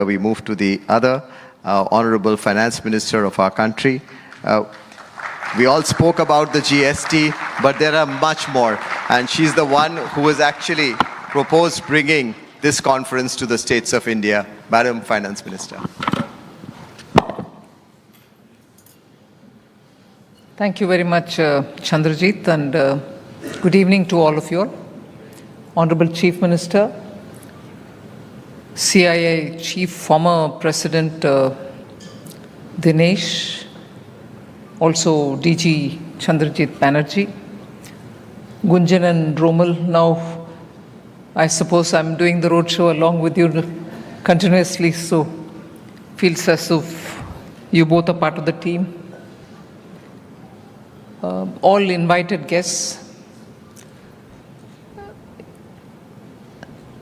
We move to the other Honorable Finance Minister of our country. We all spoke about the GST, but there are much more. And she's the one who has actually proposed bringing this conference to the states of India. Madam Finance Minister. Thank you very much, Chandrajit, and good evening to all of you all. Honorable Chief Minister, CIA Chief, former President Dinesh, also DG Chandrajit Banerjee, Gunjan and Romal. Now, I suppose I'm doing the roadshow along with you continuously, so feels as if you both are part of the team. All invited guests.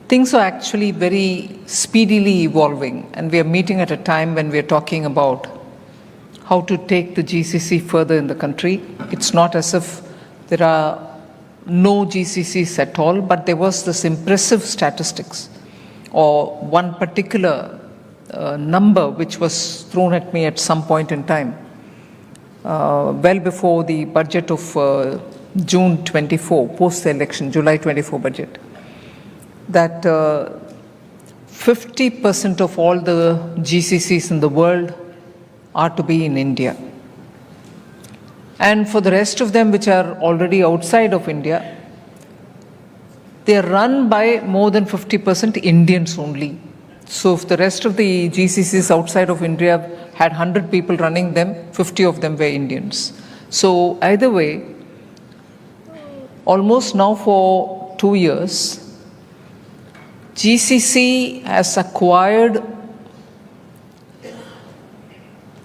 Things are actually very speedily evolving, and we are meeting at a time when we are talking about how to take the GCC further in the country. It's not as if there are no GCCs at all, but there was this impressive statistics or one particular number which was thrown at me at some point in time, well before the budget of June 24, post the election, July 24 budget, that 50% of all the GCCs in the world are to be in India. And for the rest of them which are already outside of India, they are run by more than 50% Indians only. So if the rest of the GCCs outside of India had 100 people running them, 50 of them were Indians. So either way, almost now for 2 years, GCC has acquired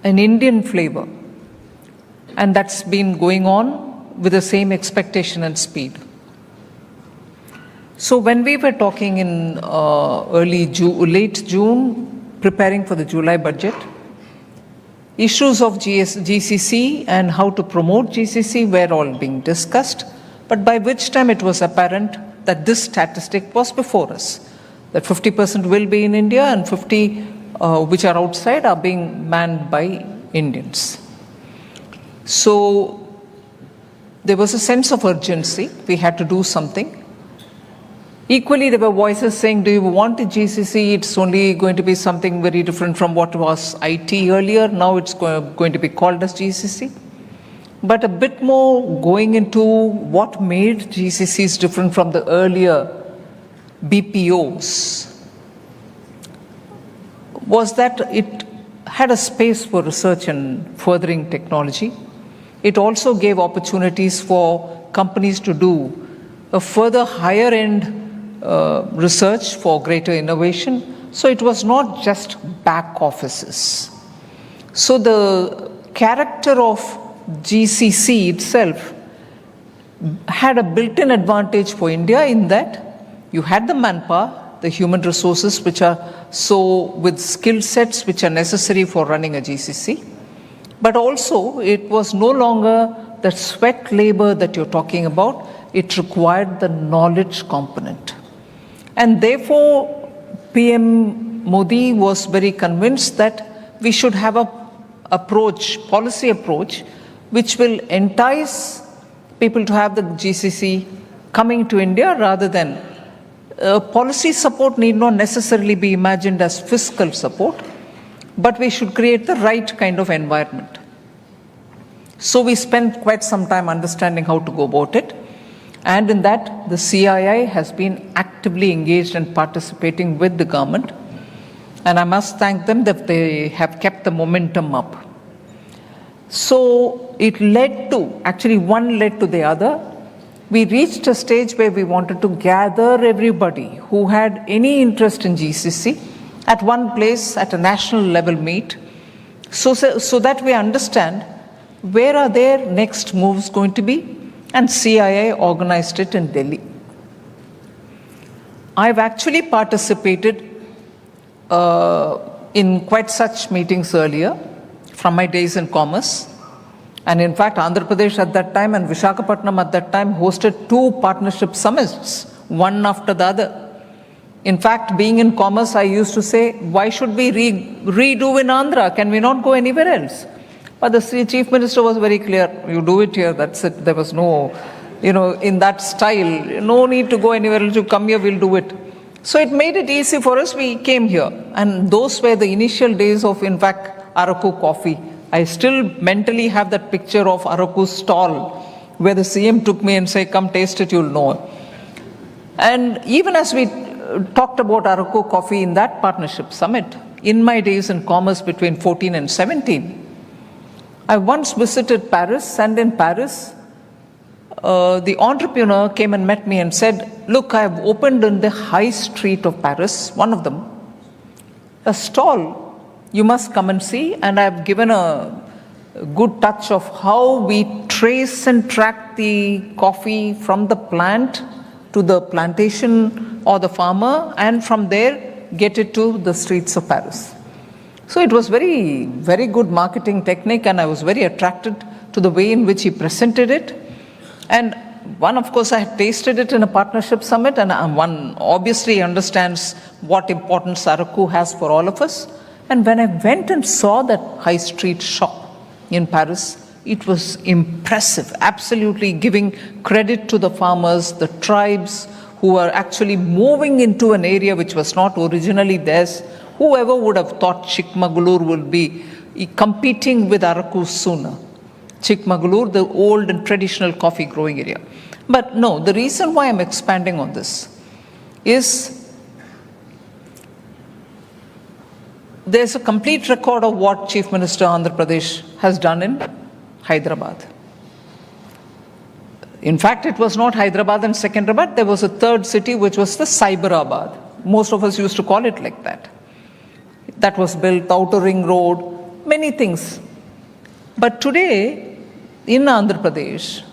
an Indian flavor, and that's been going on with the same expectation and speed. So when we were talking in late June, preparing for the July budget, issues of GCC and how to promote GCC were all being discussed, but by which time it was apparent that this statistic was before us, that 50% will be in India and 50 which are outside are being manned by Indians. So there was a sense of urgency. We had to do something. Equally, there were voices saying, do you want a GCC? It's only going to be something very different from what was IT earlier. Now it's going to be called as GCC. But a bit more going into what made GCCs different from the earlier BPOs was that it had a space for research and furthering technology. It also gave opportunities for companies to do a further higher end research for greater innovation. So it was not just back offices. So the character of GCC itself had a built-in advantage for India in that you had the manpower, the human resources which are so with skill sets which are necessary for running a GCC, but also it was no longer the sweat labor that you're talking about. It required the knowledge component. And therefore, PM Modi was very convinced that we should have a policy approach, which will entice people to have the GCC coming to India rather than policy support need not necessarily be imagined as fiscal support, but we should create the right kind of environment. So we spent quite some time understanding how to go about it. And in that, the CII has been actively engaged and participating with the government. And I must thank them that they have kept the momentum up. So it led to, actually one led to the other. We reached a stage where we wanted to gather everybody who had any interest in GCC at one place at a national level meet, so that we understand where are their next moves going to be. And CIA organized it in Delhi. I've actually participated in quite such meetings earlier from my days in commerce. And in fact, Andhra Pradesh at that time and Visakhapatnam at that time hosted 2 partnership summits, one after the other. In fact, being in commerce, I used to say, why should we redo in Andhra? Can we not go anywhere else? But the Chief Minister was very clear, you do it here, that's it. There was no, in that style, no need to go anywhere else, you come here, we'll do it. So it made it easy for us, we came here. And those were the initial days of, in fact, Araku coffee. I still mentally have that picture of Araku's stall, where the CM took me and said, come taste it, you'll know. And even as we talked about Araku coffee in that partnership summit, in my days in commerce between 14 and 17, I once visited Paris, and in Paris, the entrepreneur came and met me and said, look, I have opened in the high street of Paris, one of them, a stall. You must come and see, and I've given a good touch of how we trace and track the coffee from the plant to the plantation or the farmer, and from there get it to the streets of Paris. So it was very, very good marketing technique, and I was very attracted to the way in which he presented it. And one, of course, I had tasted it in a partnership summit, and one obviously understands what importance Araku has for all of us. And when I went and saw that high street shop in Paris, it was impressive, absolutely giving credit to the farmers, the tribes who were actually moving into an area which was not originally theirs. Whoever would have thought Chikmagalur would be competing with Araku sooner. Chikmagalur, the old and traditional coffee growing area. But no, the reason why I'm expanding on this is there's a complete record of what Chief Minister Andhra Pradesh has done in Hyderabad. In fact, it was not Hyderabad and Secunderabad. There was a third city, which was the Cyberabad. Most of us used to call it like that. That was built, outer ring road, many things. But today, in Andhra Pradesh,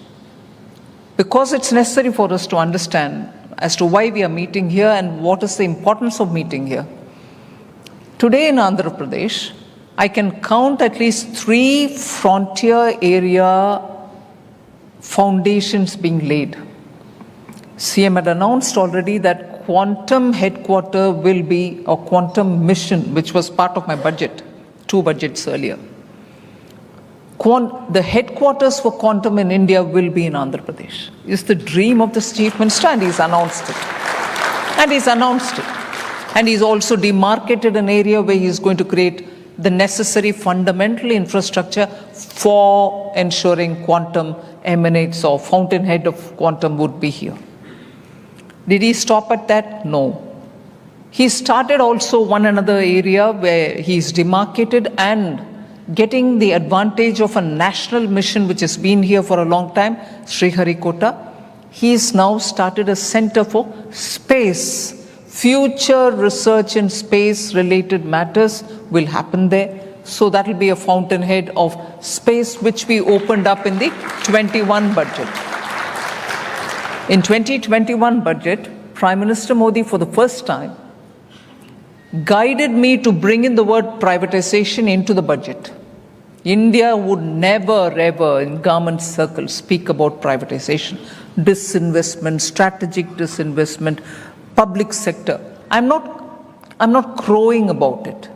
because it's necessary for us to understand as to why we are meeting here and what is the importance of meeting here. Today in Andhra Pradesh, I can count at least 3 frontier area foundations being laid. CM had announced already that quantum headquarter will be a quantum mission, which was part of my budget, 2 budgets earlier. The headquarters for quantum in India will be in Andhra Pradesh. It's the dream of the Chief Minister, and he's announced it. And he's also demarcated an area where he's going to create the necessary fundamental infrastructure for ensuring quantum emanates or fountainhead of quantum would be here. Did he stop at that? No. He started also one another area where he's demarcated and getting the advantage of a national mission which has been here for a long time, Sriharikota. He's now started a center for space. Future research in space-related matters will happen there. So that will be a fountainhead of space, which we opened up in the 21 budget. In 2021 budget, Prime Minister Modi, for the first time, guided me to bring in the word privatization into the budget. India would never, ever, in government circles, speak about privatization, disinvestment, strategic disinvestment, public sector. I'm not crowing about it.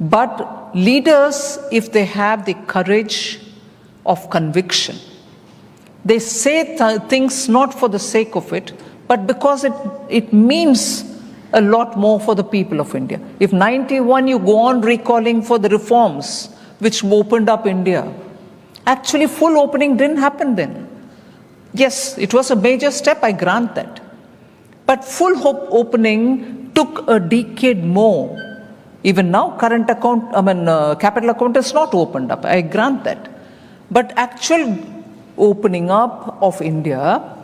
But leaders, if they have the courage of conviction, they say things not for the sake of it, but because it means a lot more for the people of India. If 91 you go on recalling for the reforms which opened up India, actually full opening didn't happen then. Yes, it was a major step, I grant that. But full opening took a decade more. Even now, capital account is not opened up, I grant that. But actual opening up of India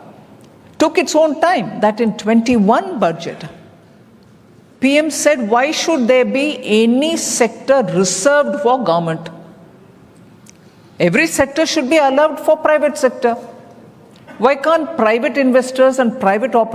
took its own time. That in 21 budget, PM said, why should there be any sector reserved for government? Every sector should be allowed for private sector. Why can't private investors and private operators